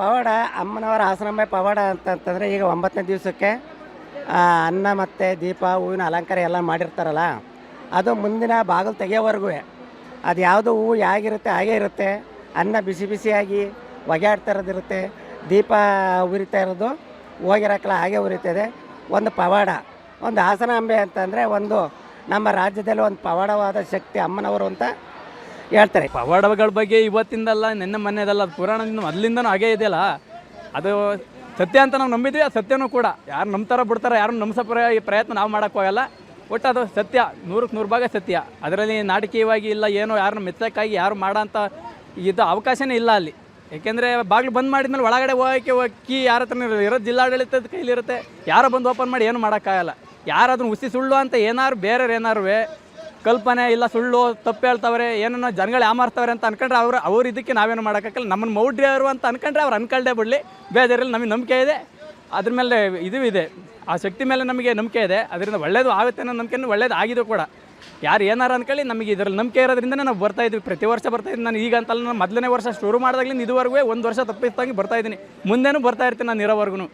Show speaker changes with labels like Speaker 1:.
Speaker 1: ಪವಾಡ ಅಮ್ಮನವರ ಆಸನಾಂಬೆ ಪವಾಡ ಅಂತಂತಂದರೆ ಈಗ 9ನೇ ದಿವಸಕ್ಕೆ ಅನ್ನ ಮತ್ತು ದೀಪ ಹೂವಿನ ಅಲಂಕಾರ ಎಲ್ಲ ಮಾಡಿರ್ತಾರಲ್ಲ, ಅದು ಮುಂದಿನ ಬಾಗಿಲು ತೆಗೆಯೋವರೆಗೂ ಅದು ಯಾವುದು ಹೂವು ಹೇಗಿರುತ್ತೆ ಹಾಗೇ ಇರುತ್ತೆ. ಅನ್ನ ಬಿಸಿ ಬಿಸಿಯಾಗಿ ಒಗ್ಯಾಡ್ತಾ ಇರೋದಿರುತ್ತೆ, ದೀಪ ಉರಿತಾ ಇರೋದು ಹೋಗಿರಕ್ಕಲ್ಲ ಹಾಗೆ ಉರಿತದೆ. ಒಂದು ಪವಾಡ, ಒಂದು ಹಾಸನಾಂಬೆ ಅಂತಂದರೆ ಒಂದು ನಮ್ಮ ರಾಜ್ಯದಲ್ಲಿ ಒಂದು ಪವಾಡವಾದ ಶಕ್ತಿ ಅಮ್ಮನವರು ಅಂತ ಹೇಳ್ತಾರೆ.
Speaker 2: ಪವಾಡಗಳ ಬಗ್ಗೆ ಇವತ್ತಿಂದಲ್ಲ ನಿನ್ನೆ ಮೊನ್ನೆದಲ್ಲ, ಅದು ಪುರಾಣದಿಂದ ಮೊದಲಿಂದನೂ ಹಾಗೇ ಇದೆಯಲ್ಲ. ಅದು ಸತ್ಯ ಅಂತ ನಾವು ನಂಬಿದ್ವಿ, ಅದು ಸತ್ಯನೂ ಕೂಡ. ಯಾರು ನಂಬ್ತಾರೋ ಬಿಡ್ತಾರೋ, ಯಾರು ನಂಬಿಸೋ ಪ್ರಯತ್ನ ನಾವು ಮಾಡೋಕ್ಕೋಗಲ್ಲ. ಒಟ್ಟು ಅದು ಸತ್ಯ, 100ಕ್ಕೆ 100 ಭಾಗ ಸತ್ಯ. ಅದರಲ್ಲಿ ನಾಟಕೀಯವಾಗಿ ಇಲ್ಲ, ಏನೋ ಯಾರನ್ನ ಮೆಚ್ಚಕ್ಕಾಗಿ ಯಾರು ಮಾಡೋಂಥ ಇದು ಅವಕಾಶನೇ ಇಲ್ಲ ಅಲ್ಲಿ. ಏಕೆಂದರೆ ಬಾಗಿಲು ಬಂದ್ ಮಾಡಿದ್ಮೇಲೆ ಒಳಗಡೆ ಹೋಗೋಕ್ಕೆ ಯಾರ ಹತ್ರ ಇರೋದು ಜಿಲ್ಲಾಡಳಿತದ ಕೈಲಿರುತ್ತೆ. ಯಾರೋ ಬಂದು ಓಪನ್ ಮಾಡಿ ಏನು ಮಾಡೋಕ್ಕಾಗಲ್ಲ. ಯಾರು ಅದನ್ನು ಹುಸಿ ಸುಳ್ಳು ಅಂತ ಏನಾರು ಬೇರೆ ಏನಾರು ಕಲ್ಪನೆ ಇಲ್ಲ, ಸುಳ್ಳು ತಪ್ಪು ಹೇಳ್ತವ್ರೆ, ಏನೋ ಜನಗಳು ಯಾಮಾರ್ತಾವ್ರೆ ಅಂತ ಅನ್ಕೊಂಡ್ರೆ ಅವ್ರು ಇದಕ್ಕೆ ನಾವೇನು ಮಾಡೋಕ್ಕಾಗಲ್ಲ. ನಮ್ಮನ್ನು ಮೌಢ್ಯರು ಅಂತ ಅನ್ಕೊಂಡ್ರೆ ಅವ್ರು ಅನ್ಕಳ್ದೆ ಬಿಡಲಿ, ಬೇಜಾರಿಲ್ಲ. ನಮಗೆ ನಂಬಿಕೆ ಇದೆ, ಅದ್ರ ಮೇಲೆ ಇದು ಇದೆ, ಆ ಶಕ್ತಿ ಮೇಲೆ ನಮಗೆ ನಂಬಿಕೆ ಇದೆ. ಅದರಿಂದ ಒಳ್ಳೇದು ಆಗುತ್ತೆ ಅನ್ನೋ ನಂಬಿಕೆನೂ ಒಳ್ಳೇದು ಆಗಿದೆ ಕೂಡ. ಯಾರು ಏನಾರು ಅಂದ್ಕೊಳ್ಳಿ, ನಮಗೆ ಇದರಲ್ಲಿ ನಂಬಿಕೆ ಇರೋದ್ರಿಂದನೇ ನಾವು ಬರ್ತಾಯಿದ್ವಿ, ಪ್ರತಿ ವರ್ಷ ಬರ್ತಾಯಿದ್ದೀನಿ. ನಾನು ಈಗ ಅಂತಲ್ಲ, ನಾನು ಮೊದಲನೇ ವರ್ಷ ಶುರು ಮಾಡಿದಾಗಲಿಂದ ಇದುವರೆಗೂ 1 ವರ್ಷ ತಪ್ಪಿಸ್ದಂಗೆ ಬರ್ತಾಯಿದ್ದೀನಿ, ಮುಂದೆನೂ ಬರ್ತಾಯಿರ್ತೀನಿ ನಾನು ಇರೋವರೆಗೂ.